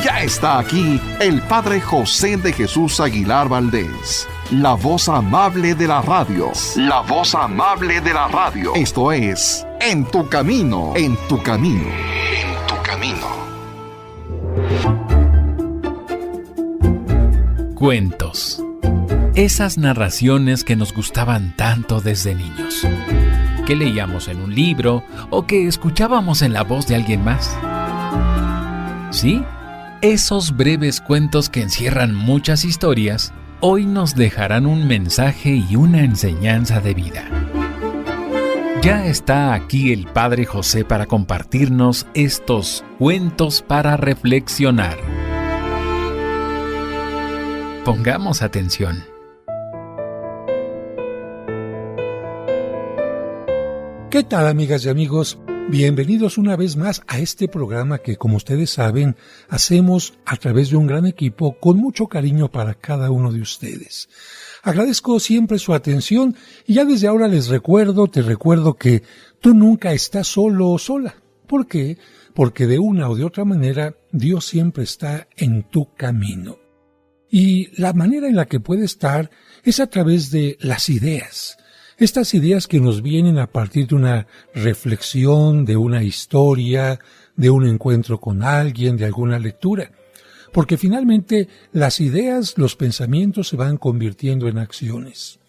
Ya está aquí el Padre José de Jesús Aguilar Valdés, la voz amable de la radio. La voz amable de la radio. Esto es En tu Camino, en tu Camino, en tu Camino. Cuentos. Esas narraciones que nos gustaban tanto desde niños, que leíamos en un libro o que escuchábamos en la voz de alguien más. ¿Sí? Esos breves cuentos que encierran muchas historias, hoy nos dejarán un mensaje y una enseñanza de vida. Ya está aquí el Padre José para compartirnos estos cuentos para reflexionar. Pongamos atención. ¿Qué tal, amigas y amigos? Bienvenidos una vez más a este programa que, como ustedes saben, hacemos a través de un gran equipo con mucho cariño para cada uno de ustedes. Agradezco siempre su atención y ya desde ahora te recuerdo que tú nunca estás solo o sola. ¿Por qué? Porque de una o de otra manera Dios siempre está en tu camino. Y la manera en la que puede estar es a través de las ideas. Estas ideas que nos vienen a partir de una reflexión, de una historia, de un encuentro con alguien, de alguna lectura. Porque finalmente las ideas, los pensamientos se van convirtiendo en acciones.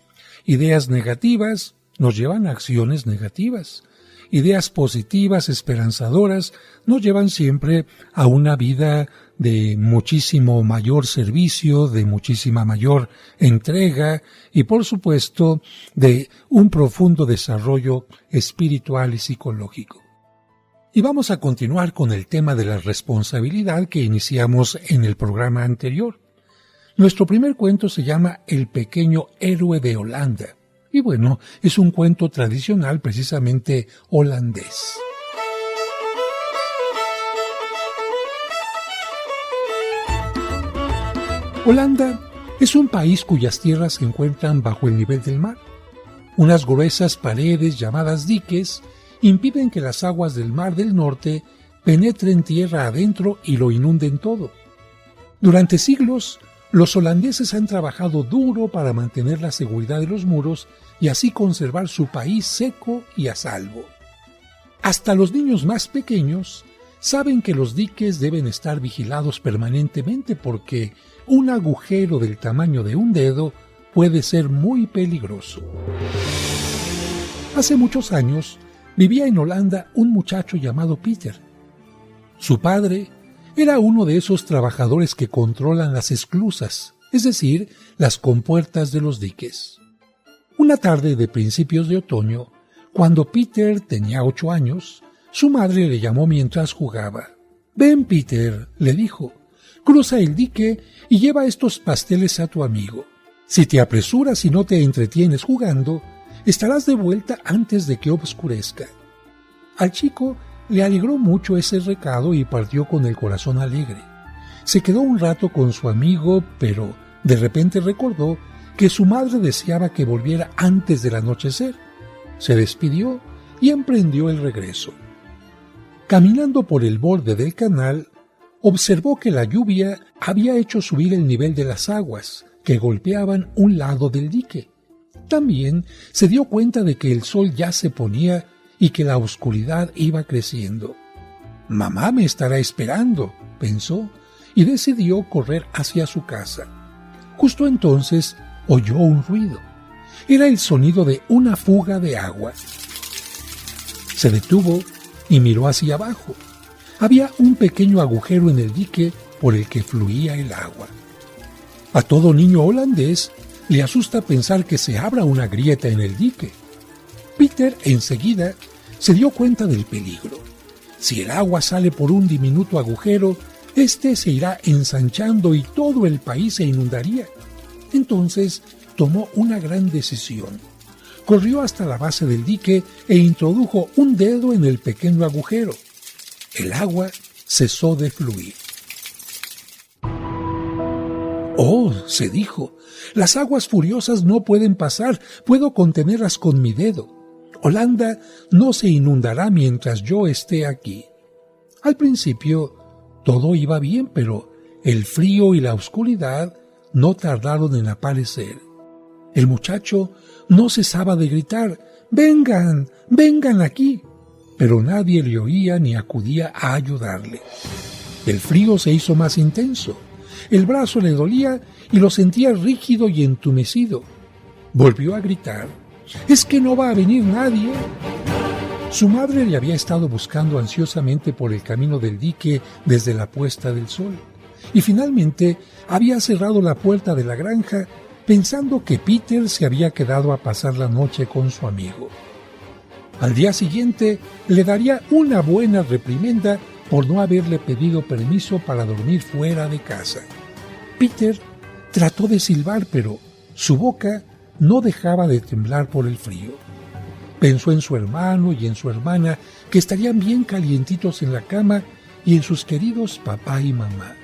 Ideas negativas nos llevan a acciones negativas. Ideas positivas, esperanzadoras, nos llevan siempre a una vida de muchísimo mayor servicio, de muchísima mayor entrega y, por supuesto, de un profundo desarrollo espiritual y psicológico. Y vamos a continuar con el tema de la responsabilidad que iniciamos en el programa anterior. Nuestro primer cuento se llama El pequeño héroe de Holanda. Y bueno, es un cuento tradicional precisamente holandés. Holanda es un país cuyas tierras se encuentran bajo el nivel del mar. Unas gruesas paredes llamadas diques impiden que las aguas del Mar del Norte penetren tierra adentro y lo inunden todo. Durante siglos, los holandeses han trabajado duro para mantener la seguridad de los muros y así conservar su país seco y a salvo. Hasta los niños más pequeños saben que los diques deben estar vigilados permanentemente porque un agujero del tamaño de un dedo puede ser muy peligroso. Hace muchos años vivía en Holanda un muchacho llamado Peter. Su padre era uno de esos trabajadores que controlan las esclusas, es decir, las compuertas de los diques. Una tarde de principios de otoño, cuando Peter tenía 8 años, su madre le llamó mientras jugaba. «Ven, Peter», le dijo, «cruza el dique y lleva estos pasteles a tu amigo. Si te apresuras y no te entretienes jugando, estarás de vuelta antes de que oscurezca». Al chico le alegró mucho ese recado y partió con el corazón alegre. Se quedó un rato con su amigo, pero de repente recordó que su madre deseaba que volviera antes del anochecer. Se despidió y emprendió el regreso. Caminando por el borde del canal, observó que la lluvia había hecho subir el nivel de las aguas que golpeaban un lado del dique. También se dio cuenta de que el sol ya se ponía y que la oscuridad iba creciendo. «Mamá me estará esperando», pensó, y decidió correr hacia su casa. Justo entonces oyó un ruido. Era el sonido de una fuga de agua. Se detuvo y miró hacia abajo. Había un pequeño agujero en el dique por el que fluía el agua. A todo niño holandés le asusta pensar que se abra una grieta en el dique. Peter enseguida se dio cuenta del peligro. Si el agua sale por un diminuto agujero, este se irá ensanchando y todo el país se inundaría. Entonces tomó una gran decisión. Corrió hasta la base del dique e introdujo un dedo en el pequeño agujero. El agua cesó de fluir. «Oh», se dijo, «las aguas furiosas no pueden pasar, puedo contenerlas con mi dedo. Holanda no se inundará mientras yo esté aquí». Al principio Todo iba bien, pero el frío y la oscuridad no tardaron en aparecer. El muchacho no cesaba de gritar: «¡Vengan! ¡Vengan aquí!», pero nadie le oía ni acudía a ayudarle. El frío se hizo más intenso. El brazo le dolía y lo sentía rígido y entumecido. Volvió a gritar: «¿Es que no va a venir nadie?». Su madre le había estado buscando ansiosamente por el camino del dique desde la puesta del sol, y finalmente había cerrado la puerta de la granja pensando que Peter se había quedado a pasar la noche con su amigo. Al día siguiente le daría una buena reprimenda por no haberle pedido permiso para dormir fuera de casa. Peter trató de silbar, pero su boca no dejaba de temblar por el frío. Pensó en su hermano y en su hermana, que estarían bien calientitos en la cama, y en sus queridos papá y mamá.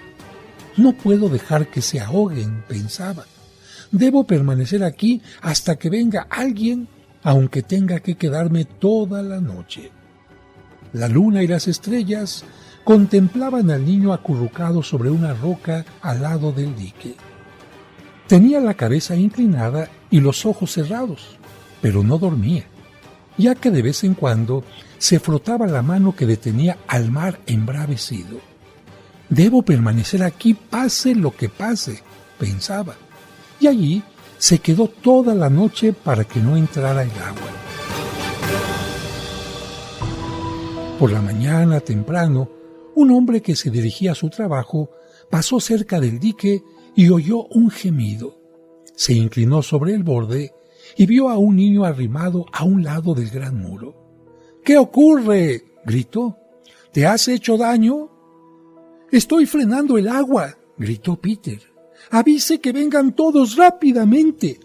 «No puedo dejar que se ahoguen», pensaba. «Debo permanecer aquí hasta que venga alguien, aunque tenga que quedarme toda la noche». La luna y las estrellas contemplaban al niño acurrucado sobre una roca al lado del dique. Tenía la cabeza inclinada y los ojos cerrados, pero no dormía, ya que de vez en cuando se frotaba la mano que detenía al mar embravecido. «Debo permanecer aquí pase lo que pase», pensaba, y allí se quedó toda la noche para que no entrara el agua. Por la mañana temprano, un hombre que se dirigía a su trabajo pasó cerca del dique y oyó un gemido. Se inclinó sobre el borde y vio a un niño arrimado a un lado del gran muro. «¿Qué ocurre?», gritó. «¿Te has hecho daño?». «Estoy frenando el agua», gritó Peter. «Avise que vengan todos rápidamente».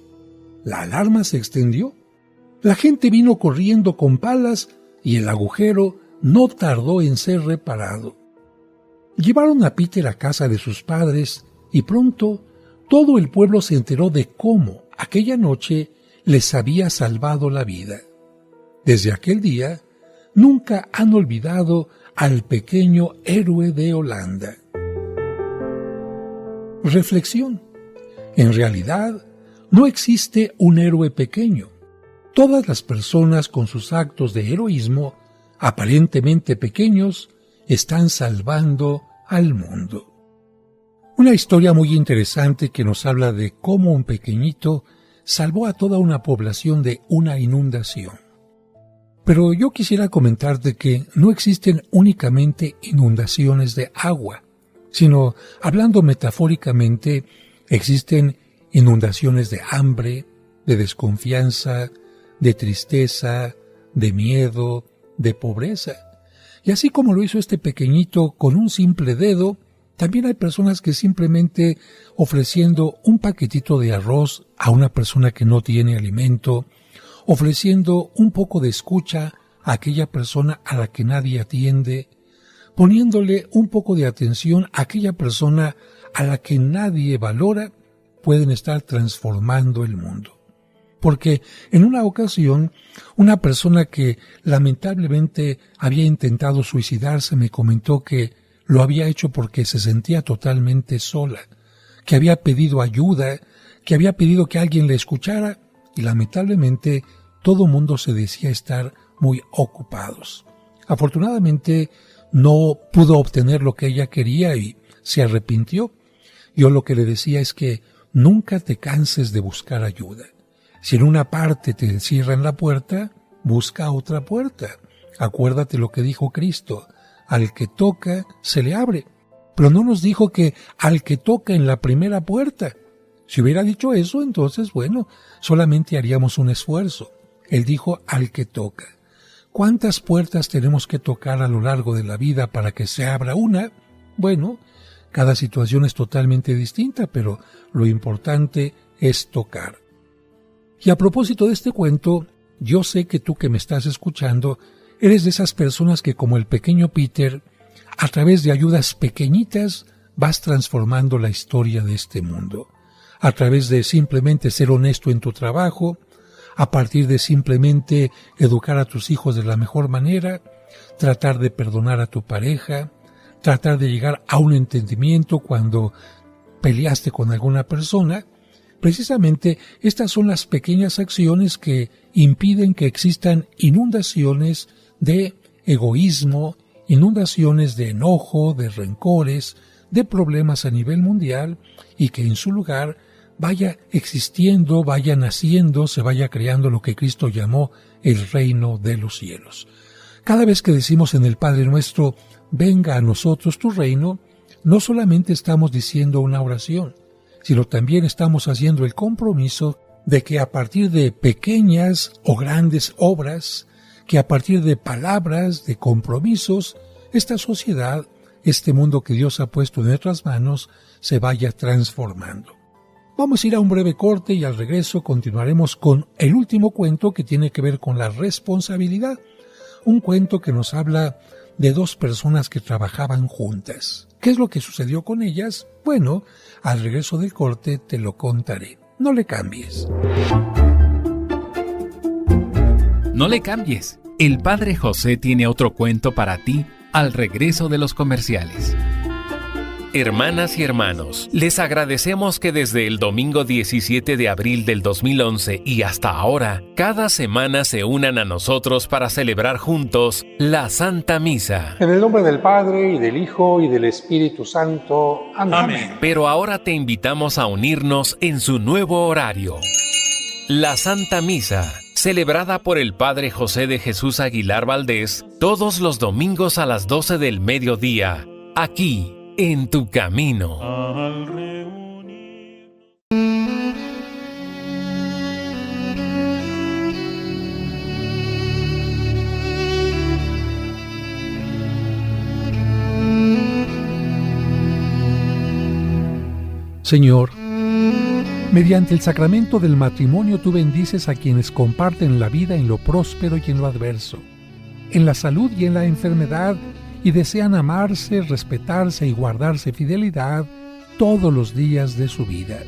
La alarma se extendió. La gente vino corriendo con palas y el agujero no tardó en ser reparado. Llevaron a Peter a casa de sus padres y pronto todo el pueblo se enteró de cómo aquella noche les había salvado la vida. Desde aquel día nunca han olvidado al pequeño héroe de Holanda. Reflexión. En realidad, no existe un héroe pequeño. Todas las personas con sus actos de heroísmo, aparentemente pequeños, están salvando al mundo. Una historia muy interesante que nos habla de cómo un pequeñito salvó a toda una población de una inundación. Pero yo quisiera comentarte que no existen únicamente inundaciones de agua, sino, hablando metafóricamente, existen inundaciones de hambre, de desconfianza, de tristeza, de miedo, de pobreza. Y así como lo hizo este pequeñito con un simple dedo, también hay personas que simplemente ofreciendo un paquetito de arroz a una persona que no tiene alimento, ofreciendo un poco de escucha a aquella persona a la que nadie atiende, poniéndole un poco de atención a aquella persona a la que nadie valora, pueden estar transformando el mundo. Porque en una ocasión, una persona que lamentablemente había intentado suicidarse me comentó que lo había hecho porque se sentía totalmente sola, que había pedido ayuda, que había pedido que alguien le escuchara, y lamentablemente todo mundo se decía estar muy ocupados. Afortunadamente no pudo obtener lo que ella quería y se arrepintió. Yo lo que le decía es que nunca te canses de buscar ayuda. Si en una parte te cierran la puerta, busca otra puerta. Acuérdate lo que dijo Cristo: al que toca se le abre. Pero no nos dijo que al que toca en la primera puerta. Si hubiera dicho eso, entonces, bueno, solamente haríamos un esfuerzo. Él dijo al que toca. ¿Cuántas puertas tenemos que tocar a lo largo de la vida para que se abra una? Bueno, cada situación es totalmente distinta, pero lo importante es tocar. Y a propósito de este cuento, yo sé que tú que me estás escuchando, eres de esas personas que, como el pequeño Peter, a través de ayudas pequeñitas vas transformando la historia de este mundo. A través de simplemente ser honesto en tu trabajo, a partir de simplemente educar a tus hijos de la mejor manera, tratar de perdonar a tu pareja, tratar de llegar a un entendimiento cuando peleaste con alguna persona. Precisamente estas son las pequeñas acciones que impiden que existan inundaciones de egoísmo, inundaciones de enojo, de rencores, de problemas a nivel mundial, y que en su lugar vaya existiendo, vaya naciendo, se vaya creando lo que Cristo llamó el reino de los cielos. Cada vez que decimos en el Padre Nuestro, venga a nosotros tu reino, no solamente estamos diciendo una oración, sino también estamos haciendo el compromiso de que a partir de pequeñas o grandes obras, que a partir de palabras, de compromisos, esta sociedad, este mundo que Dios ha puesto en nuestras manos, se vaya transformando. Vamos a ir a un breve corte y al regreso continuaremos con el último cuento que tiene que ver con la responsabilidad. Un cuento que nos habla de dos personas que trabajaban juntas. ¿Qué es lo que sucedió con ellas? Bueno, al regreso del corte te lo contaré. No le cambies. No le cambies. El Padre José tiene otro cuento para ti al regreso de los comerciales. Hermanas y hermanos, les agradecemos que desde el domingo 17 de abril del 2011 y hasta ahora, cada semana se unan a nosotros para celebrar juntos la Santa Misa. En el nombre del Padre, y del Hijo, y del Espíritu Santo. Amén. Pero ahora te invitamos a unirnos en su nuevo horario. La Santa Misa, celebrada por el Padre José de Jesús Aguilar Valdés, todos los domingos a las 12 del mediodía, aquí, en tu camino. Señor, mediante el sacramento del matrimonio tú bendices a quienes comparten la vida en lo próspero y en lo adverso, en la salud y en la enfermedad, y desean amarse, respetarse y guardarse fidelidad todos los días de su vida.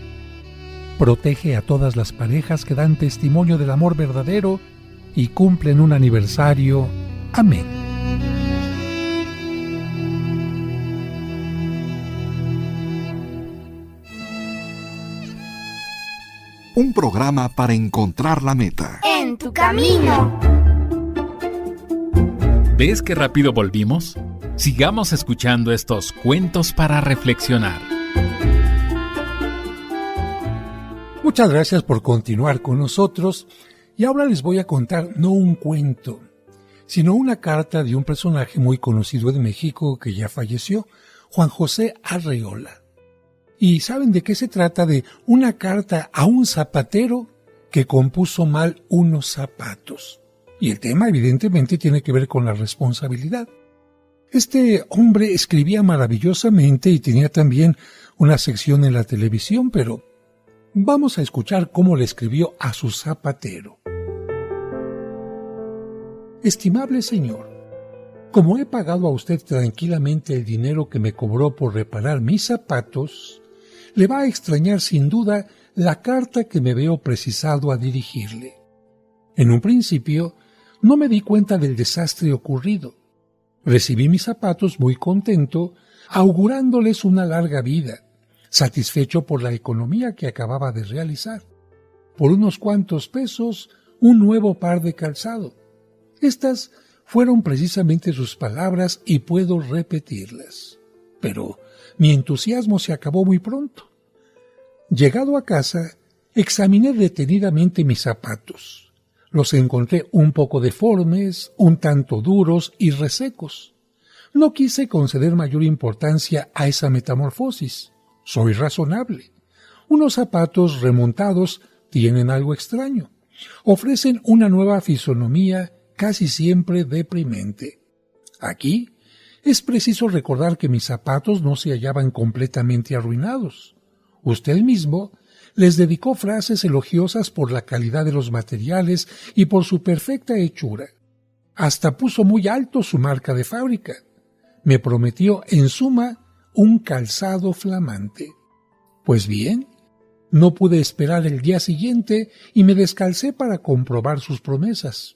Protege a todas las parejas que dan testimonio del amor verdadero y cumplen un aniversario. Amén. Un programa para encontrar la meta. En tu camino. ¿Ves qué rápido volvimos? Sigamos escuchando estos cuentos para reflexionar. Muchas gracias por continuar con nosotros, y ahora les voy a contar no un cuento, sino una carta de un personaje muy conocido en México que ya falleció, Juan José Arreola. ¿Y saben de qué se trata? De una carta a un zapatero que compuso mal unos zapatos. Y el tema evidentemente tiene que ver con la responsabilidad. Este hombre escribía maravillosamente y tenía también una sección en la televisión, pero vamos a escuchar cómo le escribió a su zapatero. Estimable señor, como he pagado a usted tranquilamente el dinero que me cobró por reparar mis zapatos, le va a extrañar sin duda la carta que me veo precisado a dirigirle. En un principio, no me di cuenta del desastre ocurrido. Recibí mis zapatos muy contento, augurándoles una larga vida, satisfecho por la economía que acababa de realizar. Por unos cuantos pesos, un nuevo par de calzado. Estas fueron precisamente sus palabras y puedo repetirlas. Pero mi entusiasmo se acabó muy pronto. Llegado a casa, examiné detenidamente mis zapatos. Los encontré un poco deformes, un tanto duros y resecos. No quise conceder mayor importancia a esa metamorfosis. Soy razonable. Unos zapatos remontados tienen algo extraño. Ofrecen una nueva fisonomía casi siempre deprimente. Aquí es preciso recordar que mis zapatos no se hallaban completamente arruinados. Usted mismo les dedicó frases elogiosas por la calidad de los materiales y por su perfecta hechura. Hasta puso muy alto su marca de fábrica. Me prometió, en suma, un calzado flamante. Pues bien, no pude esperar el día siguiente y me descalcé para comprobar sus promesas.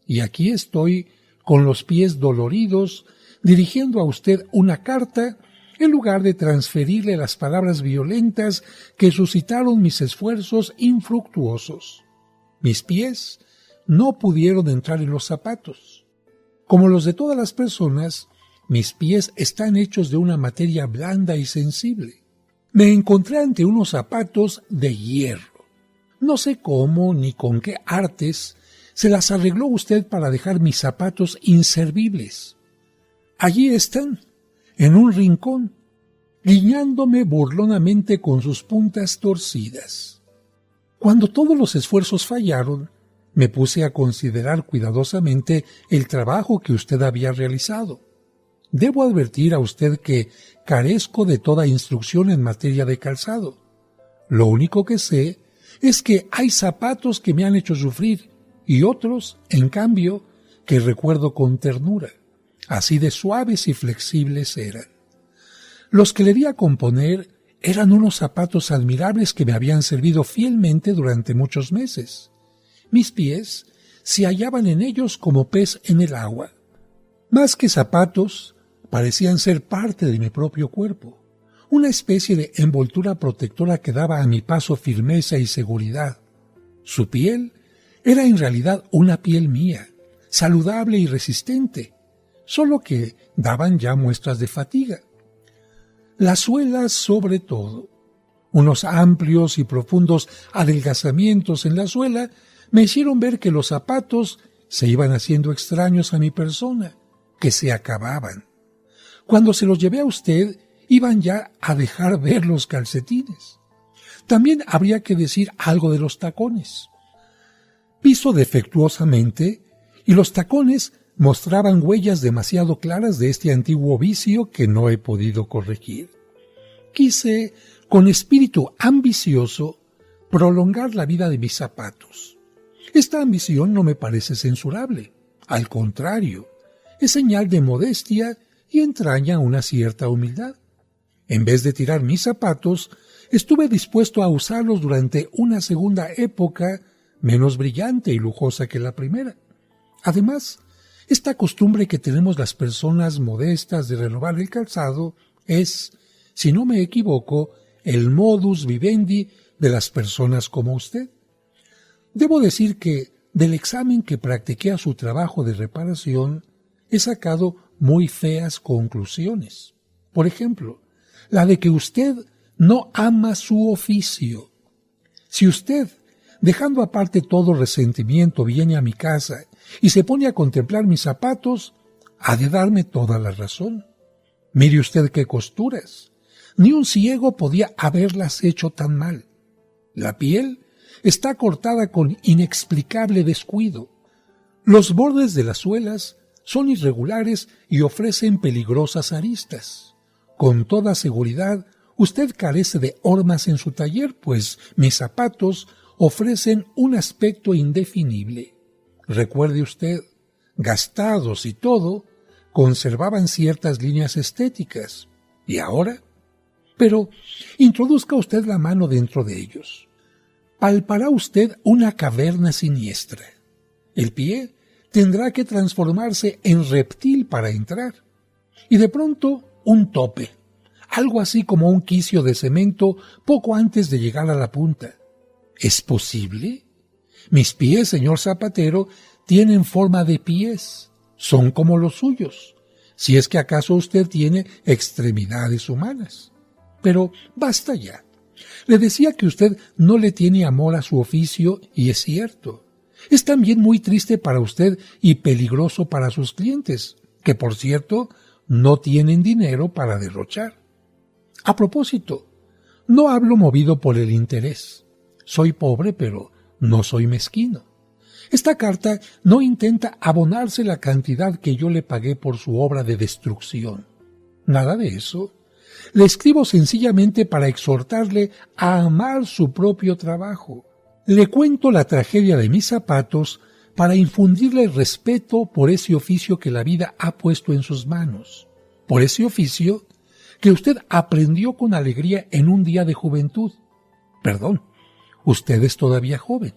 Y aquí estoy, con los pies doloridos, dirigiendo a usted una carta en lugar de transferirle las palabras violentas que suscitaron mis esfuerzos infructuosos. Mis pies no pudieron entrar en los zapatos. Como los de todas las personas, mis pies están hechos de una materia blanda y sensible. Me encontré ante unos zapatos de hierro. No sé cómo ni con qué artes se las arregló usted para dejar mis zapatos inservibles. Allí están, en un rincón, guiñándome burlonamente con sus puntas torcidas. Cuando todos los esfuerzos fallaron, me puse a considerar cuidadosamente el trabajo que usted había realizado. Debo advertir a usted que carezco de toda instrucción en materia de calzado. Lo único que sé es que hay zapatos que me han hecho sufrir y otros, en cambio, que recuerdo con ternura. Así de suaves y flexibles eran. Los que le di a componer eran unos zapatos admirables que me habían servido fielmente durante muchos meses. Mis pies se hallaban en ellos como pez en el agua. Más que zapatos, parecían ser parte de mi propio cuerpo, una especie de envoltura protectora que daba a mi paso firmeza y seguridad. Su piel era en realidad una piel mía, saludable y resistente, solo que daban ya muestras de fatiga. Las suelas, sobre todo, unos amplios y profundos adelgazamientos en la suela, me hicieron ver que los zapatos se iban haciendo extraños a mi persona, que se acababan. Cuando se los llevé a usted, iban ya a dejar ver los calcetines. También habría que decir algo de los tacones. Piso defectuosamente, y los tacones mostraban huellas demasiado claras de este antiguo vicio que no he podido corregir. Quise, con espíritu ambicioso, prolongar la vida de mis zapatos. Esta ambición no me parece censurable. Al contrario, es señal de modestia y entraña una cierta humildad. En vez de tirar mis zapatos, estuve dispuesto a usarlos durante una segunda época menos brillante y lujosa que la primera. Además, esta costumbre que tenemos las personas modestas de renovar el calzado es, si no me equivoco, el modus vivendi de las personas como usted. Debo decir que, del examen que practiqué a su trabajo de reparación, he sacado muy feas conclusiones. Por ejemplo, la de que usted no ama su oficio. Si usted, dejando aparte todo resentimiento, viene a mi casa y se pone a contemplar mis zapatos, ha de darme toda la razón. Mire usted qué costuras. Ni un ciego podía haberlas hecho tan mal. La piel está cortada con inexplicable descuido. Los bordes de las suelas son irregulares y ofrecen peligrosas aristas. Con toda seguridad, usted carece de hormas en su taller, pues mis zapatos ofrecen un aspecto indefinible. Recuerde usted, gastados y todo, conservaban ciertas líneas estéticas. ¿Y ahora? Pero introduzca usted la mano dentro de ellos. Palpará usted una caverna siniestra. El pie tendrá que transformarse en reptil para entrar. Y de pronto, un tope, algo así como un quicio de cemento poco antes de llegar a la punta. ¿Es posible? Mis pies, señor zapatero, tienen forma de pies. Son como los suyos, si es que acaso usted tiene extremidades humanas. Pero basta ya. Le decía que usted no le tiene amor a su oficio, y es cierto. Es también muy triste para usted y peligroso para sus clientes, que por cierto no tienen dinero para derrochar. A propósito, no hablo movido por el interés. Soy pobre, pero no soy mezquino. Esta carta no intenta abonarse la cantidad que yo le pagué por su obra de destrucción. Nada de eso. Le escribo sencillamente para exhortarle a amar su propio trabajo. Le cuento la tragedia de mis zapatos para infundirle respeto por ese oficio que la vida ha puesto en sus manos. Por ese oficio que usted aprendió con alegría en un día de juventud. Perdón, usted es todavía joven.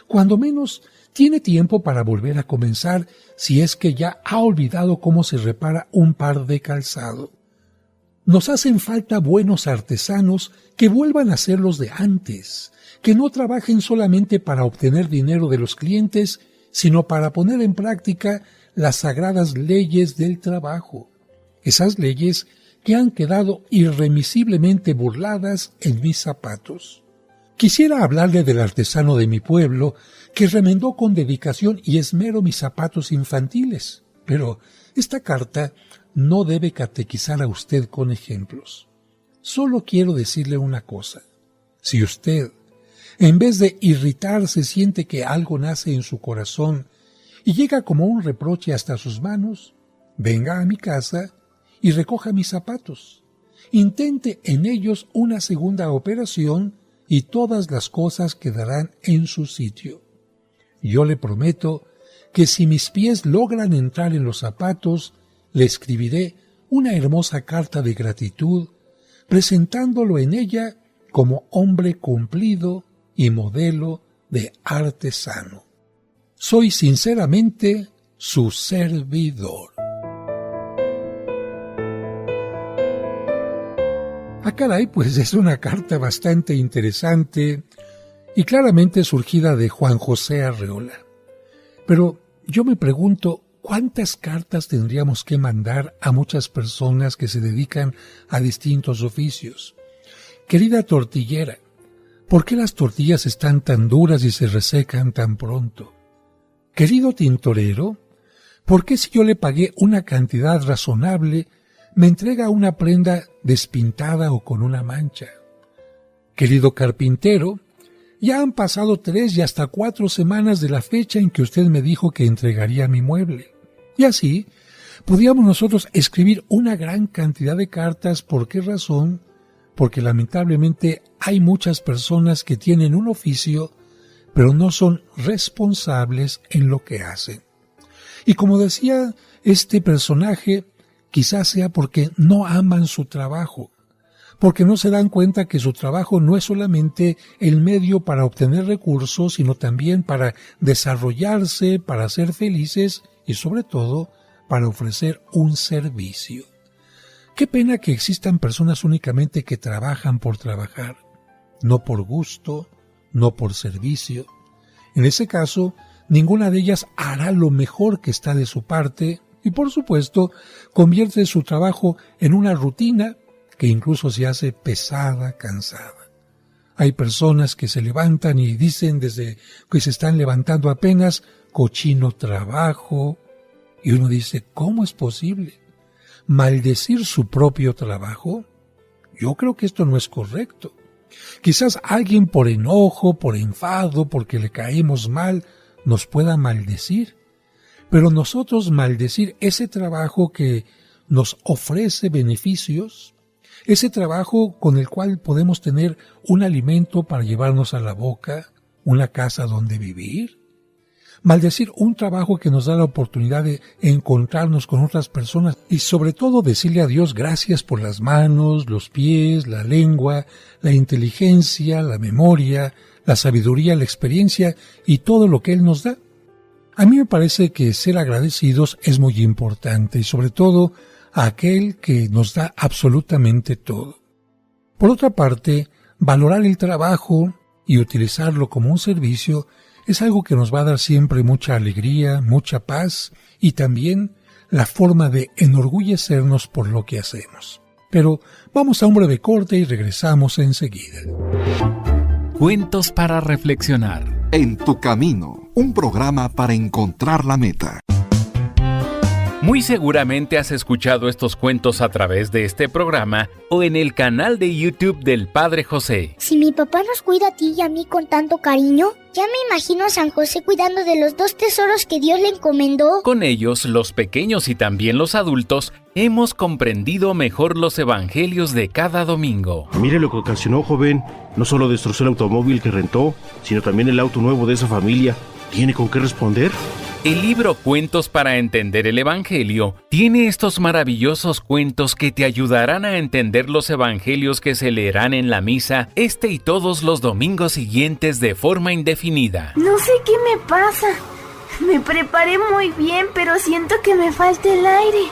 Cuando menos, tiene tiempo para volver a comenzar si es que ya ha olvidado cómo se repara un par de calzado. Nos hacen falta buenos artesanos que vuelvan a ser los de antes, que no trabajen solamente para obtener dinero de los clientes, sino para poner en práctica las sagradas leyes del trabajo. Esas leyes que han quedado irremisiblemente burladas en mis zapatos. Quisiera hablarle del artesano de mi pueblo que remendó con dedicación y esmero mis zapatos infantiles, pero esta carta no debe catequizar a usted con ejemplos. Solo quiero decirle una cosa. Si usted, en vez de irritarse, siente que algo nace en su corazón y llega como un reproche hasta sus manos, venga a mi casa y recoja mis zapatos. Intente en ellos una segunda operación y todas las cosas quedarán en su sitio. Yo le prometo que si mis pies logran entrar en los zapatos, le escribiré una hermosa carta de gratitud, presentándolo en ella como hombre cumplido y modelo de artesano. Soy sinceramente su servidor. Ah, caray, pues es una carta bastante interesante y claramente surgida de Juan José Arreola. Pero yo me pregunto, ¿cuántas cartas tendríamos que mandar a muchas personas que se dedican a distintos oficios? Querida tortillera, ¿por qué las tortillas están tan duras y se resecan tan pronto? Querido tintorero, ¿por qué si yo le pagué una cantidad razonable me entrega una prenda despintada o con una mancha? Querido carpintero, ya han pasado 3 y hasta 4 semanas de la fecha en que usted me dijo que entregaría mi mueble. Y así, podíamos nosotros escribir una gran cantidad de cartas. ¿Por qué razón? Porque lamentablemente hay muchas personas que tienen un oficio, pero no son responsables en lo que hacen. Y como decía este personaje, quizás sea porque no aman su trabajo, porque no se dan cuenta que su trabajo no es solamente el medio para obtener recursos, sino también para desarrollarse, para ser felices y sobre todo para ofrecer un servicio. Qué pena que existan personas únicamente que trabajan por trabajar, no por gusto, no por servicio. En ese caso, ninguna de ellas hará lo mejor que está de su parte y, por supuesto, convierte su trabajo en una rutina que incluso se hace pesada, cansada. Hay personas que se levantan y dicen desde que se están levantando apenas, cochino trabajo, y uno dice, ¿cómo es posible? ¿Maldecir su propio trabajo? Yo creo que esto no es correcto. Quizás alguien por enojo, por enfado, porque le caemos mal, nos pueda maldecir. Pero nosotros maldecir ese trabajo que nos ofrece beneficios, ese trabajo con el cual podemos tener un alimento para llevarnos a la boca, una casa donde vivir, maldecir un trabajo que nos da la oportunidad de encontrarnos con otras personas y sobre todo decirle a Dios gracias por las manos, los pies, la lengua, la inteligencia, la memoria, la sabiduría, la experiencia y todo lo que Él nos da. A mí me parece que ser agradecidos es muy importante y sobre todo a aquel que nos da absolutamente todo. Por otra parte, valorar el trabajo y utilizarlo como un servicio es algo que nos va a dar siempre mucha alegría, mucha paz y también la forma de enorgullecernos por lo que hacemos. Pero vamos a un breve corte y regresamos enseguida. Cuentos para reflexionar. En tu camino, un programa para encontrar la meta. Muy seguramente has escuchado estos cuentos a través de este programa o en el canal de YouTube del Padre José. Si mi papá nos cuida a ti y a mí con tanto cariño, ya me imagino a San José cuidando de los 2 tesoros que Dios le encomendó. Con ellos, los pequeños y también los adultos, hemos comprendido mejor los evangelios de cada domingo. Mire lo que ocasionó, joven. No solo destrozó el automóvil que rentó, sino también el auto nuevo de esa familia. ¿Tiene con qué responder? El libro Cuentos para entender el Evangelio tiene estos maravillosos cuentos que te ayudarán a entender los evangelios que se leerán en la misa este y todos los domingos siguientes de forma indefinida. No sé qué me pasa. Me preparé muy bien, pero siento que me falta el aire.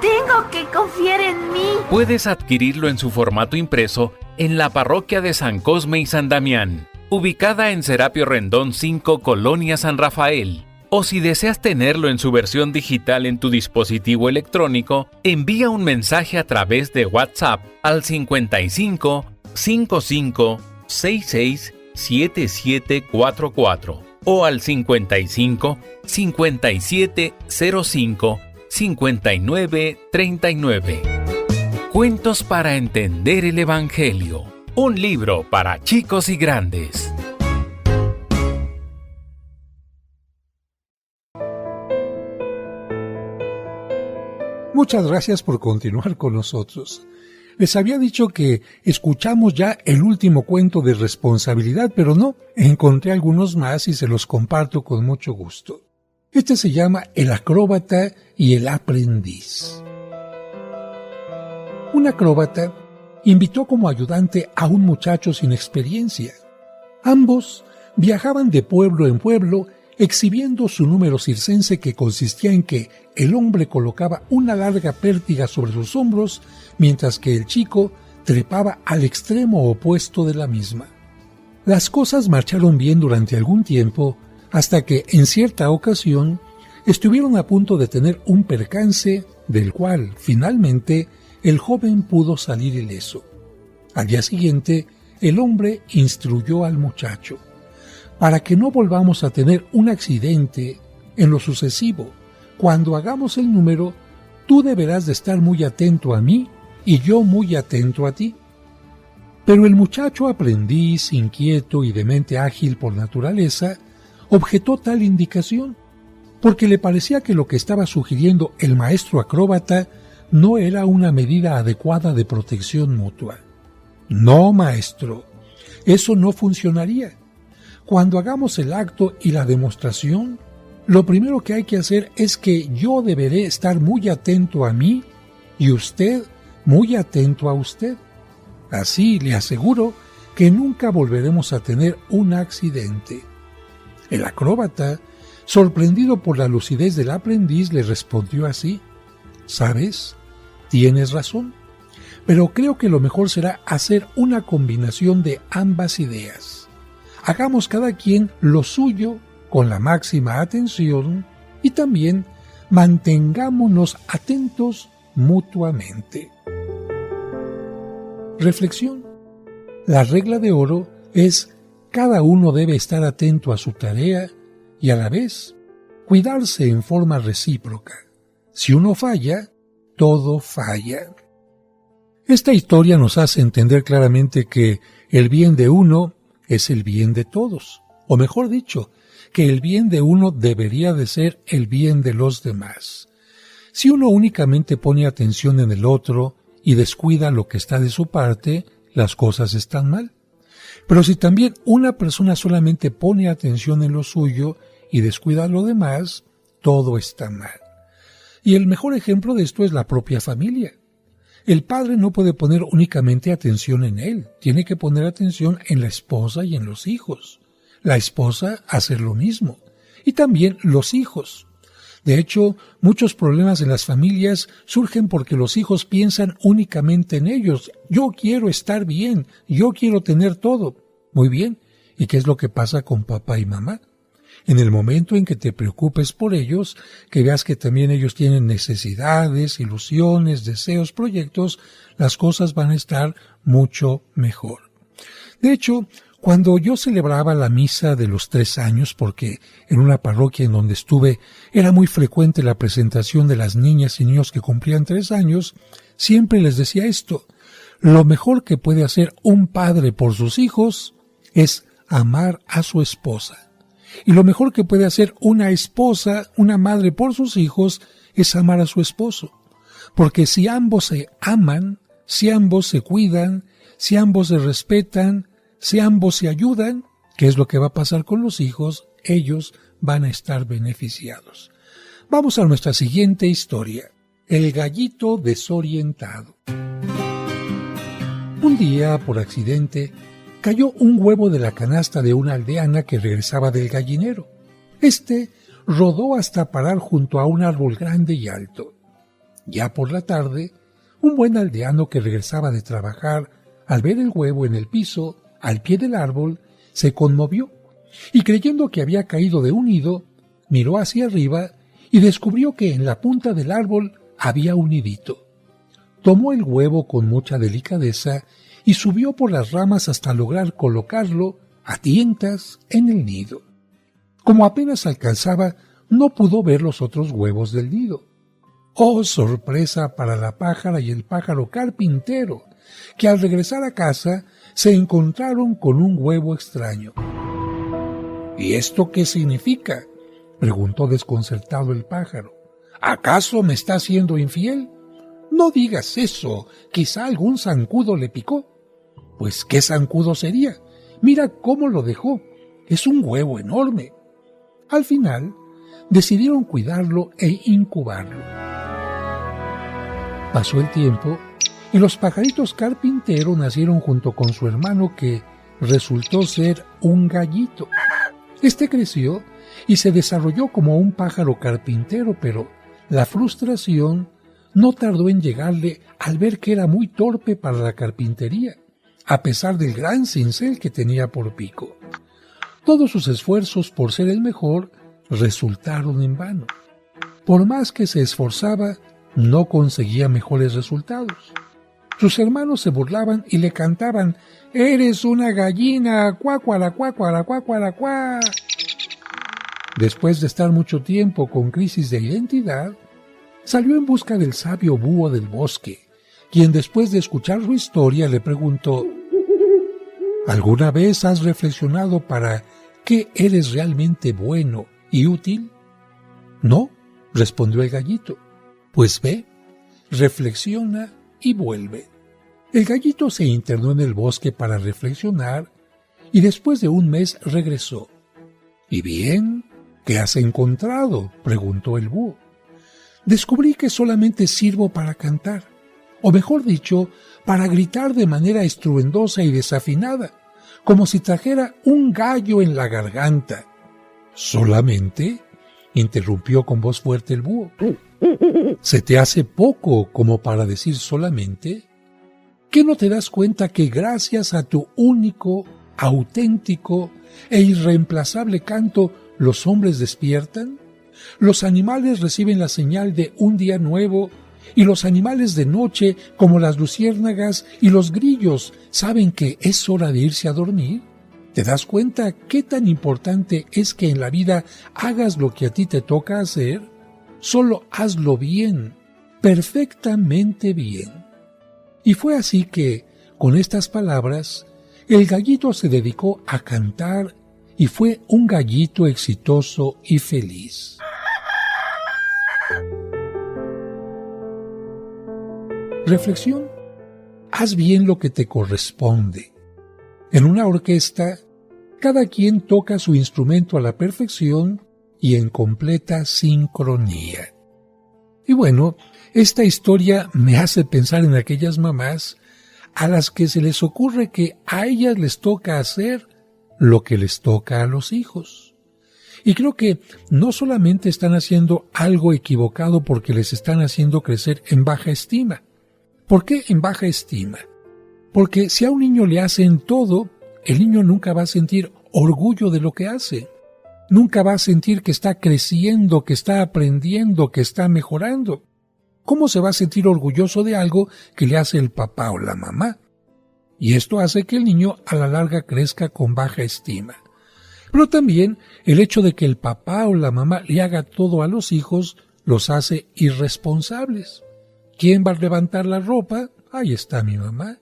Tengo que confiar en mí. Puedes adquirirlo en su formato impreso en la parroquia de San Cosme y San Damián, ubicada en Serapio Rendón 5, Colonia San Rafael. O si deseas tenerlo en su versión digital en tu dispositivo electrónico, envía un mensaje a través de WhatsApp al 55 55 66 7744 o al 55 57 05 59 39. Cuentos para entender el Evangelio. Un libro para chicos y grandes. Muchas gracias por continuar con nosotros. Les había dicho que escuchamos ya el último cuento de responsabilidad, pero no, encontré algunos más y se los comparto con mucho gusto. Este se llama El acróbata y el aprendiz. Un acróbata invitó como ayudante a un muchacho sin experiencia. Ambos viajaban de pueblo en pueblo exhibiendo su número circense, que consistía en que el hombre colocaba una larga pértiga sobre sus hombros, mientras que el chico trepaba al extremo opuesto de la misma. Las cosas marcharon bien durante algún tiempo, hasta que en cierta ocasión estuvieron a punto de tener un percance del cual finalmente el joven pudo salir ileso. Al día siguiente, el hombre instruyó al muchacho: para que no volvamos a tener un accidente en lo sucesivo, cuando hagamos el número, tú deberás de estar muy atento a mí y yo muy atento a ti. Pero el muchacho aprendiz, inquieto y de mente ágil por naturaleza, objetó tal indicación, porque le parecía que lo que estaba sugiriendo el maestro acróbata no era una medida adecuada de protección mutua. No, maestro, eso no funcionaría. Cuando hagamos el acto y la demostración, lo primero que hay que hacer es que yo deberé estar muy atento a mí y usted muy atento a usted. Así le aseguro que nunca volveremos a tener un accidente. El acróbata, sorprendido por la lucidez del aprendiz, le respondió así: ¿sabes? Tienes razón, pero creo que lo mejor será hacer una combinación de ambas ideas. Hagamos cada quien lo suyo con la máxima atención y también mantengámonos atentos mutuamente. Reflexión. La regla de oro es: cada uno debe estar atento a su tarea y a la vez cuidarse en forma recíproca. Si uno falla, todo falla. Esta historia nos hace entender claramente que el bien de uno es el bien de todos, o mejor dicho, que el bien de uno debería de ser el bien de los demás. Si uno únicamente pone atención en el otro y descuida lo que está de su parte, las cosas están mal. Pero si también una persona solamente pone atención en lo suyo y descuida lo demás, todo está mal. Y el mejor ejemplo de esto es la propia familia. El padre no puede poner únicamente atención en él, tiene que poner atención en la esposa y en los hijos. La esposa hacer lo mismo, y también los hijos. De hecho, muchos problemas en las familias surgen porque los hijos piensan únicamente en ellos. Yo quiero estar bien, yo quiero tener todo. Muy bien, ¿y qué es lo que pasa con papá y mamá? En el momento en que te preocupes por ellos, que veas que también ellos tienen necesidades, ilusiones, deseos, proyectos, las cosas van a estar mucho mejor. De hecho, cuando yo celebraba la misa de los 3 años, porque en una parroquia en donde estuve era muy frecuente la presentación de las niñas y niños que cumplían 3 años, siempre les decía esto: lo mejor que puede hacer un padre por sus hijos es amar a su esposa. Y lo mejor que puede hacer una esposa, una madre por sus hijos, es amar a su esposo. Porque si ambos se aman, si ambos se cuidan, si ambos se respetan, si ambos se ayudan, ¿qué es lo que va a pasar con los hijos? Ellos van a estar beneficiados. Vamos a nuestra siguiente historia, el gallito desorientado. Un día, por accidente, cayó un huevo de la canasta de una aldeana que regresaba del gallinero. Este rodó hasta parar junto a un árbol grande y alto. Ya por la tarde, un buen aldeano que regresaba de trabajar, al ver el huevo en el piso, al pie del árbol, se conmovió y creyendo que había caído de un nido, miró hacia arriba y descubrió que en la punta del árbol había un nidito. Tomó el huevo con mucha delicadeza y subió por las ramas hasta lograr colocarlo a tientas en el nido. Como apenas alcanzaba, no pudo ver los otros huevos del nido. ¡Oh, sorpresa para la pájara y el pájaro carpintero, que al regresar a casa se encontraron con un huevo extraño! ¿Y esto qué significa?, preguntó desconcertado el pájaro. ¿Acaso me está siendo infiel? No digas eso, quizá algún zancudo le picó. Pues, ¿qué zancudo sería? Mira cómo lo dejó. Es un huevo enorme. Al final, decidieron cuidarlo e incubarlo. Pasó el tiempo y los pajaritos carpintero nacieron junto con su hermano que resultó ser un gallito. Este creció y se desarrolló como un pájaro carpintero, pero la frustración no tardó en llegarle al ver que era muy torpe para la carpintería, a pesar del gran cincel que tenía por pico. Todos sus esfuerzos por ser el mejor resultaron en vano. Por más que se esforzaba, no conseguía mejores resultados. Sus hermanos se burlaban y le cantaban: «¡Eres una gallina! ¡Cuácuara, cuácuara, cuácuara, cuá!». Después de estar mucho tiempo con crisis de identidad, salió en busca del sabio búho del bosque, quien después de escuchar su historia le preguntó: ¿alguna vez has reflexionado para qué eres realmente bueno y útil? No, respondió el gallito. Pues ve, reflexiona y vuelve. El gallito se internó en el bosque para reflexionar y después de un mes regresó. ¿Y bien? ¿Qué has encontrado?, preguntó el búho. Descubrí que solamente sirvo para cantar, o mejor dicho, para gritar de manera estruendosa y desafinada, como si trajera un gallo en la garganta. ¿Solamente?, interrumpió con voz fuerte el búho. ¿Se te hace poco como para decir solamente? ¿Qué no te das cuenta que gracias a tu único, auténtico e irreemplazable canto los hombres despiertan? Los animales reciben la señal de un día nuevo y los animales de noche, como las luciérnagas y los grillos, saben que es hora de irse a dormir. ¿Te das cuenta qué tan importante es que en la vida hagas lo que a ti te toca hacer? Solo hazlo bien, perfectamente bien. Y fue así que, con estas palabras, el gallito se dedicó a cantar y fue un gallito exitoso y feliz. Reflexión: haz bien lo que te corresponde. En una orquesta, cada quien toca su instrumento a la perfección y en completa sincronía. Y bueno, esta historia me hace pensar en aquellas mamás a las que se les ocurre que a ellas les toca hacer lo que les toca a los hijos. Y creo que no solamente están haciendo algo equivocado porque les están haciendo crecer en baja estima. ¿Por qué en baja estima? Porque si a un niño le hacen todo, el niño nunca va a sentir orgullo de lo que hace. Nunca va a sentir que está creciendo, que está aprendiendo, que está mejorando. ¿Cómo se va a sentir orgulloso de algo que le hace el papá o la mamá? Y esto hace que el niño a la larga crezca con baja estima. Pero también el hecho de que el papá o la mamá le haga todo a los hijos los hace irresponsables. ¿Quién va a levantar la ropa? Ahí está mi mamá.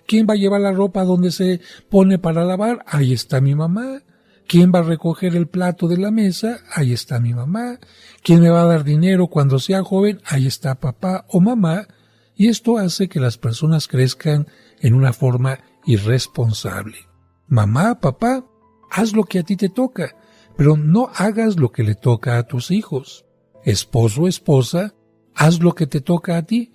¿Quién va a llevar la ropa donde se pone para lavar? Ahí está mi mamá. ¿Quién va a recoger el plato de la mesa? Ahí está mi mamá. ¿Quién me va a dar dinero cuando sea joven? Ahí está papá o mamá. Y esto hace que las personas crezcan en una forma irresponsable. Mamá, papá, haz lo que a ti te toca, pero no hagas lo que le toca a tus hijos. Esposo o esposa, haz lo que te toca a ti,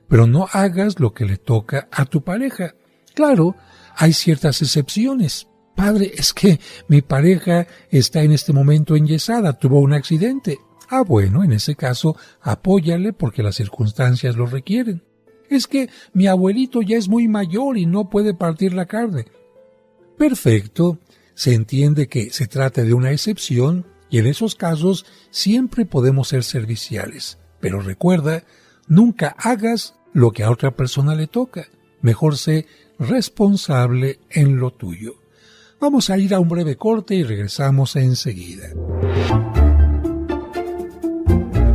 pero no hagas lo que le toca a tu pareja. Claro, hay ciertas excepciones. Padre, es que mi pareja está en este momento enyesada, tuvo un accidente. Bueno, en ese caso, apóyale porque las circunstancias lo requieren. Es que mi abuelito ya es muy mayor y no puede partir la carne. Perfecto, se entiende que se trata de una excepción y en esos casos siempre podemos ser serviciales. Pero recuerda, nunca hagas lo que a otra persona le toca. Mejor sé responsable en lo tuyo. Vamos a ir a un breve corte y regresamos enseguida.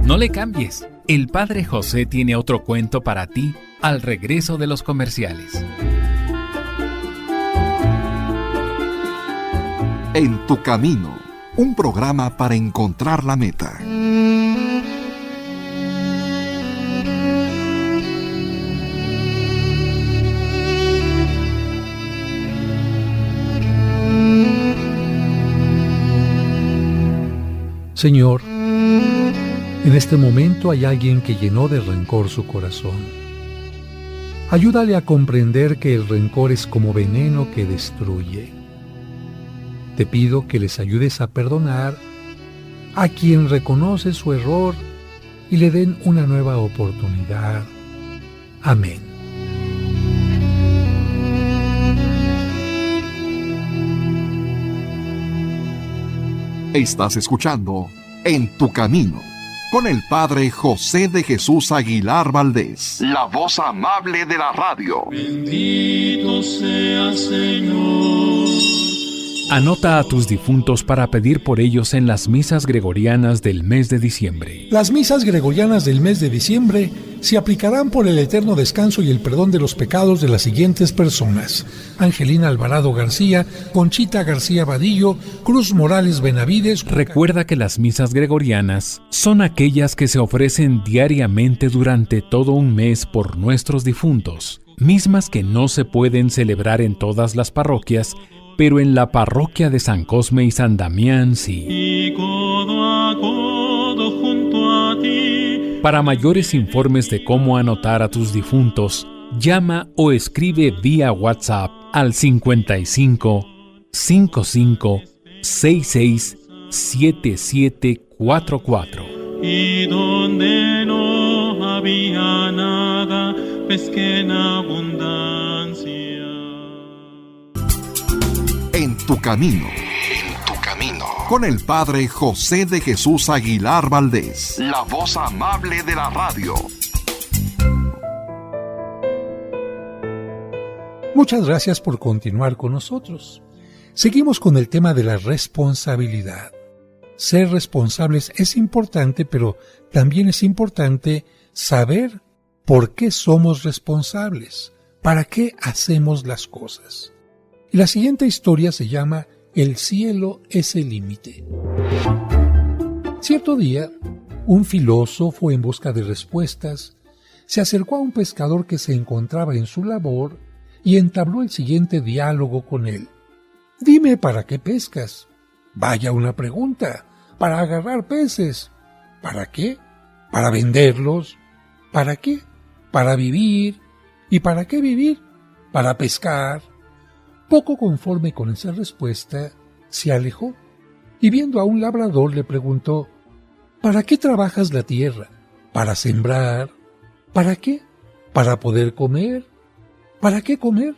No le cambies. El Padre José tiene otro cuento para ti al regreso de los comerciales. En tu camino, un programa para encontrar la meta. Señor, en este momento hay alguien que llenó de rencor su corazón. Ayúdale a comprender que el rencor es como veneno que destruye. Te pido que les ayudes a perdonar a quien reconoce su error y le den una nueva oportunidad. Amén. Estás escuchando En tu camino con el Padre José de Jesús Aguilar Valdés, la voz amable de la radio. Bendito sea Señor. Anota a tus difuntos para pedir por ellos en las misas gregorianas del mes de diciembre. Las misas gregorianas del mes de diciembre se aplicarán por el eterno descanso y el perdón de los pecados de las siguientes personas: Angelina Alvarado García, Conchita García Vadillo, Cruz Morales Benavides. Recuerda que las misas gregorianas son aquellas que se ofrecen diariamente durante todo un mes por nuestros difuntos, mismas que no se pueden celebrar en todas las parroquias, pero en la parroquia de San Cosme y San Damián sí. Y codo a codo junto a ti. Para mayores informes de cómo anotar a tus difuntos, llama o escribe vía WhatsApp al 55 55 66 7744. Y donde no había nada, pesqué en abundancia. En tu camino. Con el Padre José de Jesús Aguilar Valdés, la voz amable de la radio. Muchas gracias por continuar con nosotros. Seguimos con el tema de la responsabilidad. Ser responsables es importante, pero también es importante saber por qué somos responsables, para qué hacemos las cosas. Y la siguiente historia se llama El cielo es el límite. Cierto día, un filósofo en busca de respuestas se acercó a un pescador que se encontraba en su labor y entabló el siguiente diálogo con él. «Dime, ¿para qué pescas?» «Vaya una pregunta. Para agarrar peces». «¿Para qué?» «Para venderlos». «¿Para qué?» «Para vivir». «¿Y para qué vivir?» «Para pescar». Poco conforme con esa respuesta, se alejó y viendo a un labrador le preguntó: ¿para qué trabajas la tierra? ¿Para sembrar? ¿Para qué? ¿Para poder comer? ¿Para qué comer?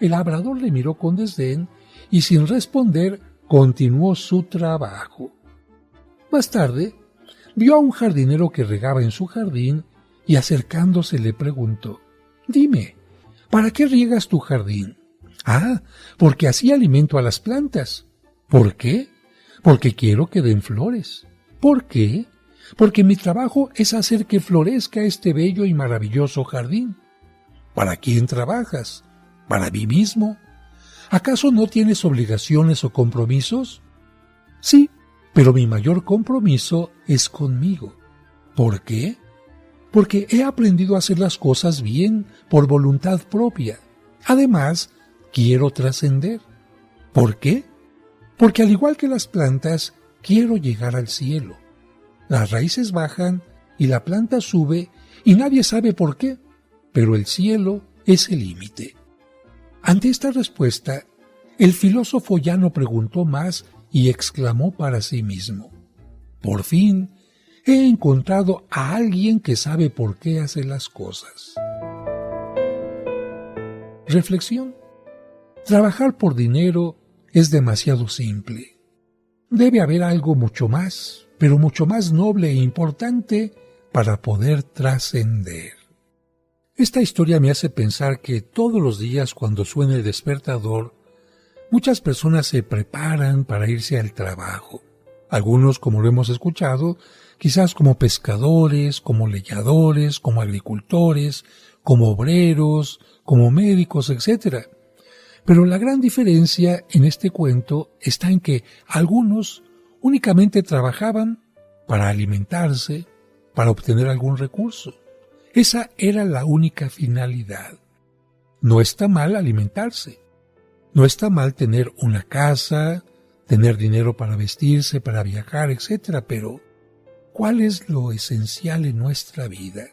El labrador le miró con desdén y sin responder continuó su trabajo. Más tarde, vio a un jardinero que regaba en su jardín y acercándose le preguntó: «Dime, ¿para qué riegas tu jardín?» «Ah, porque así alimento a las plantas». «¿Por qué?» «Porque quiero que den flores». «¿Por qué?» «Porque mi trabajo es hacer que florezca este bello y maravilloso jardín». «¿Para quién trabajas?» «Para mí mismo». «¿Acaso no tienes obligaciones o compromisos?» «Sí, pero mi mayor compromiso es conmigo». «¿Por qué?» «Porque he aprendido a hacer las cosas bien por voluntad propia. Además, quiero trascender». «¿Por qué?» Porque al igual que las plantas, quiero llegar al cielo. Las raíces bajan y la planta sube y nadie sabe por qué, pero el cielo es el límite. Ante esta respuesta, el filósofo ya no preguntó más y exclamó para sí mismo: por fin he encontrado a alguien que sabe por qué hace las cosas. Reflexión. Trabajar por dinero es demasiado simple. Debe haber algo mucho más, pero mucho más noble e importante para poder trascender. Esta historia me hace pensar que todos los días cuando suena el despertador, muchas personas se preparan para irse al trabajo. Algunos, como lo hemos escuchado, quizás como pescadores, como leñadores, como agricultores, como obreros, como médicos, etc. Pero la gran diferencia en este cuento está en que algunos únicamente trabajaban para alimentarse, para obtener algún recurso. Esa era la única finalidad. No está mal alimentarse. No está mal tener una casa, tener dinero para vestirse, para viajar, etc. Pero, ¿cuál es lo esencial en nuestra vida?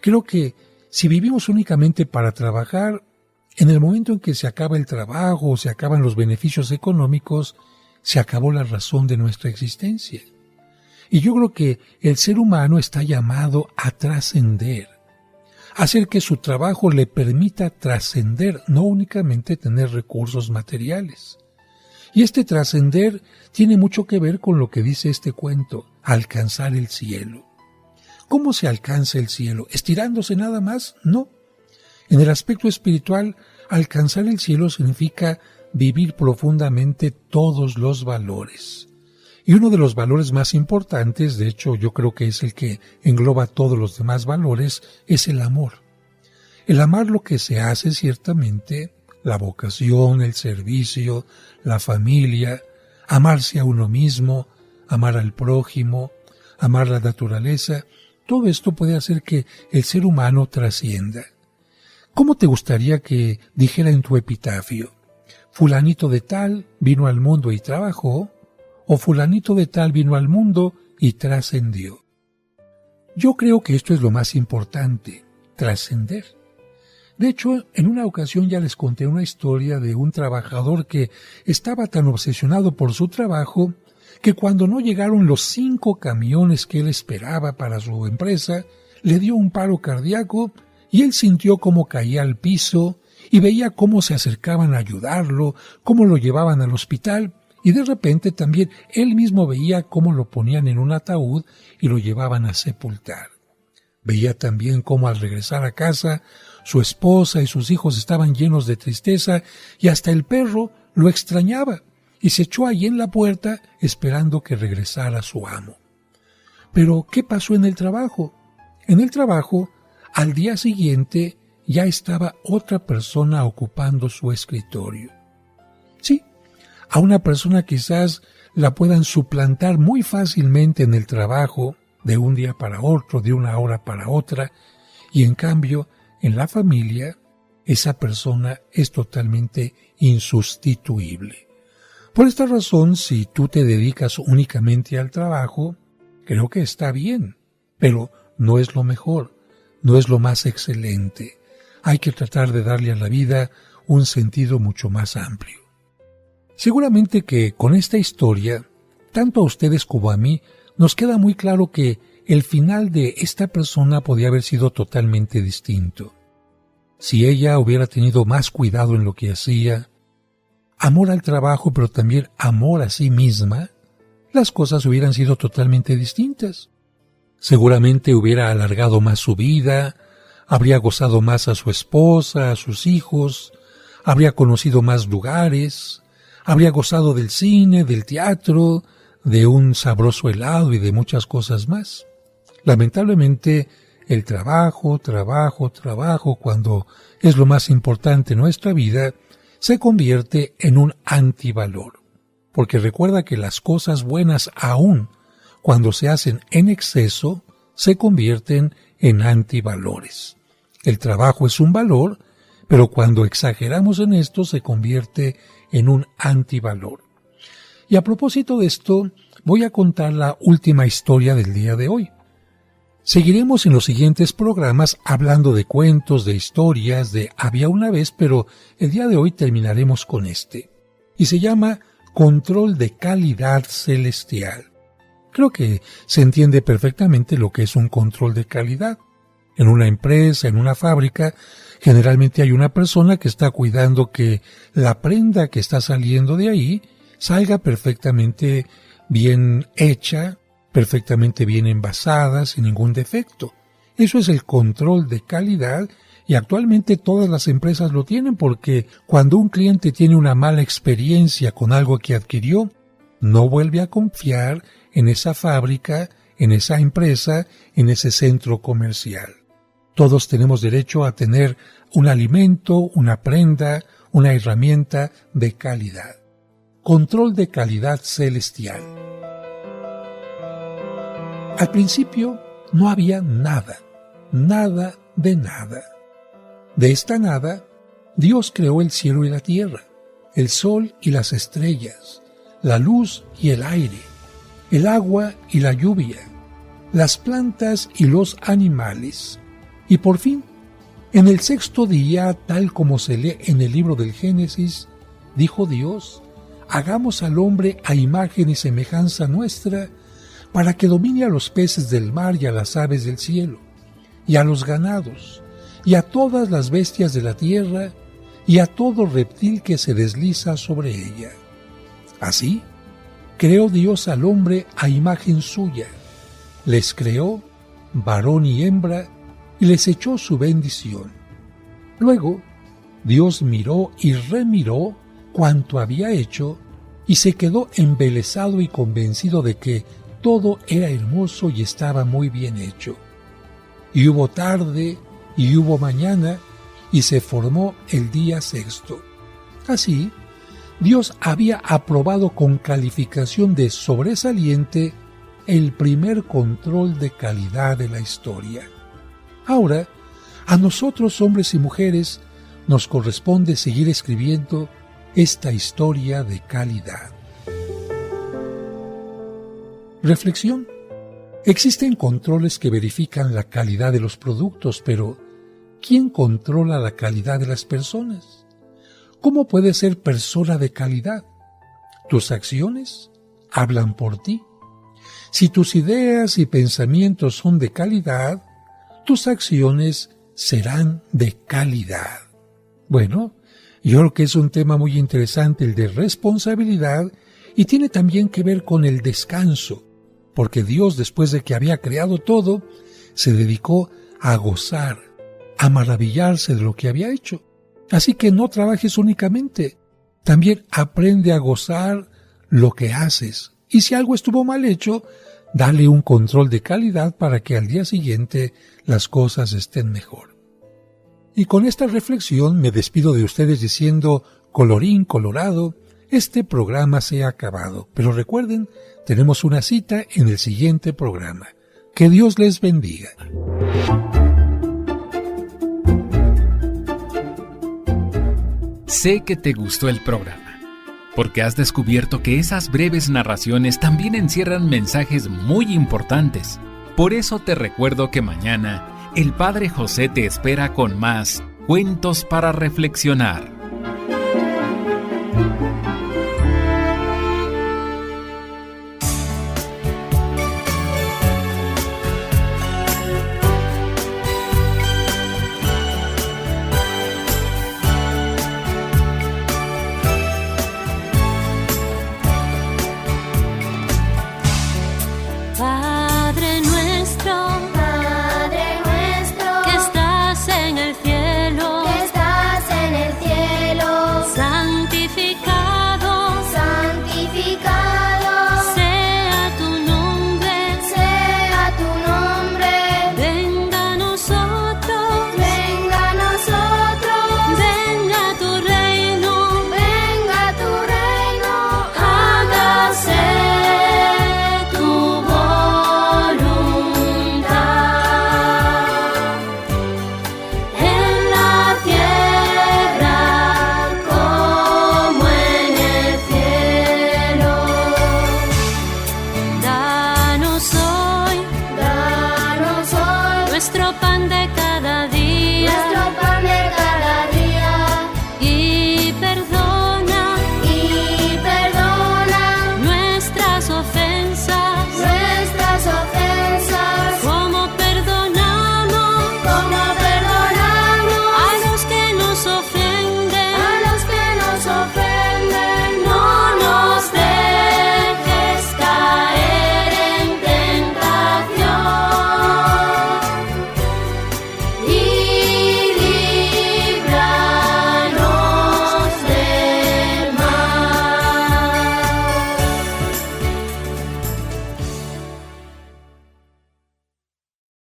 Creo que si vivimos únicamente para trabajar, en el momento en que se acaba el trabajo o se acaban los beneficios económicos, se acabó la razón de nuestra existencia. Y yo creo que el ser humano está llamado a trascender, a hacer que su trabajo le permita trascender, no únicamente tener recursos materiales. Y este trascender tiene mucho que ver con lo que dice este cuento, alcanzar el cielo. ¿Cómo se alcanza el cielo? ¿Estirándose nada más? No. En el aspecto espiritual, alcanzar el cielo significa vivir profundamente todos los valores. Y uno de los valores más importantes, de hecho yo creo que es el que engloba todos los demás valores, es el amor. El amar lo que se hace ciertamente, la vocación, el servicio, la familia, amarse a uno mismo, amar al prójimo, amar la naturaleza, todo esto puede hacer que el ser humano trascienda. ¿Cómo te gustaría que dijera en tu epitafio? Fulanito de tal vino al mundo y trabajó, o fulanito de tal vino al mundo y trascendió. Yo creo que esto es lo más importante, trascender. De hecho, en una ocasión ya les conté una historia de un trabajador que estaba tan obsesionado por su trabajo que cuando no llegaron los 5 camiones que él esperaba para su empresa, le dio un paro cardíaco y él sintió cómo caía al piso y veía cómo se acercaban a ayudarlo, cómo lo llevaban al hospital y de repente también él mismo veía cómo lo ponían en un ataúd y lo llevaban a sepultar. Veía también cómo al regresar a casa su esposa y sus hijos estaban llenos de tristeza y hasta el perro lo extrañaba y se echó allí en la puerta esperando que regresara su amo. Pero, ¿qué pasó en el trabajo? En el trabajo, al día siguiente, ya estaba otra persona ocupando su escritorio. Sí, a una persona quizás la puedan suplantar muy fácilmente en el trabajo, de un día para otro, de una hora para otra, y en cambio, en la familia, esa persona es totalmente insustituible. Por esta razón, si tú te dedicas únicamente al trabajo, creo que está bien, pero no es lo mejor, no es lo más excelente. Hay que tratar de darle a la vida un sentido mucho más amplio. Seguramente que con esta historia, tanto a ustedes como a mí, nos queda muy claro que el final de esta persona podía haber sido totalmente distinto. Si ella hubiera tenido más cuidado en lo que hacía, amor al trabajo, pero también amor a sí misma, las cosas hubieran sido totalmente distintas. Seguramente hubiera alargado más su vida, habría gozado más a su esposa, a sus hijos, habría conocido más lugares, habría gozado del cine, del teatro, de un sabroso helado y de muchas cosas más. Lamentablemente, el trabajo, cuando es lo más importante en nuestra vida, se convierte en un antivalor. Porque recuerda que las cosas buenas, aún cuando se hacen en exceso, se convierten en antivalores. El trabajo es un valor, pero cuando exageramos en esto se convierte en un antivalor. Y a propósito de esto, voy a contar la última historia del día de hoy. Seguiremos en los siguientes programas hablando de cuentos, de historias, de había una vez, pero el día de hoy terminaremos con este. Y se llama Control de Calidad Celestial. Creo que se entiende perfectamente lo que es un control de calidad. En una empresa, en una fábrica, generalmente hay una persona que está cuidando que la prenda que está saliendo de ahí salga perfectamente bien hecha, perfectamente bien envasada, sin ningún defecto. Eso es el control de calidad y actualmente todas las empresas lo tienen porque cuando un cliente tiene una mala experiencia con algo que adquirió, no vuelve a confiar en esa fábrica, en esa empresa, en ese centro comercial. Todos tenemos derecho a tener un alimento, una prenda, una herramienta de calidad. Control de calidad celestial. Al principio no había nada, nada de nada. De esta nada, Dios creó el cielo y la tierra, el sol y las estrellas, la luz y el aire, el agua y la lluvia, las plantas y los animales. Y por fin, en el sexto día, tal como se lee en el libro del Génesis, dijo Dios: hagamos al hombre a imagen y semejanza nuestra, para que domine a los peces del mar y a las aves del cielo, y a los ganados, y a todas las bestias de la tierra, y a todo reptil que se desliza sobre ella. Así, creó Dios al hombre a imagen suya, les creó, varón y hembra, y les echó su bendición. Luego, Dios miró y remiró cuanto había hecho, y se quedó embelesado y convencido de que todo era hermoso y estaba muy bien hecho. Y hubo tarde, y hubo mañana, y se formó el día sexto. Así, Dios había aprobado con calificación de sobresaliente el primer control de calidad de la historia. Ahora, a nosotros, hombres y mujeres, nos corresponde seguir escribiendo esta historia de calidad. Reflexión. Existen controles que verifican la calidad de los productos, pero ¿quién controla la calidad de las personas? ¿Cómo puedes ser persona de calidad? ¿Tus acciones hablan por ti? Si tus ideas y pensamientos son de calidad, tus acciones serán de calidad. Bueno, yo creo que es un tema muy interesante el de responsabilidad y tiene también que ver con el descanso, porque Dios, después de que había creado todo, se dedicó a gozar, a maravillarse de lo que había hecho. Así que no trabajes únicamente, también aprende a gozar lo que haces. Y si algo estuvo mal hecho, dale un control de calidad para que al día siguiente las cosas estén mejor. Y con esta reflexión me despido de ustedes diciendo, colorín colorado, este programa se ha acabado. Pero recuerden, tenemos una cita en el siguiente programa. Que Dios les bendiga. Sé que te gustó el programa, porque has descubierto que esas breves narraciones también encierran mensajes muy importantes. Por eso te recuerdo que mañana el Padre José te espera con más Cuentos para Reflexionar.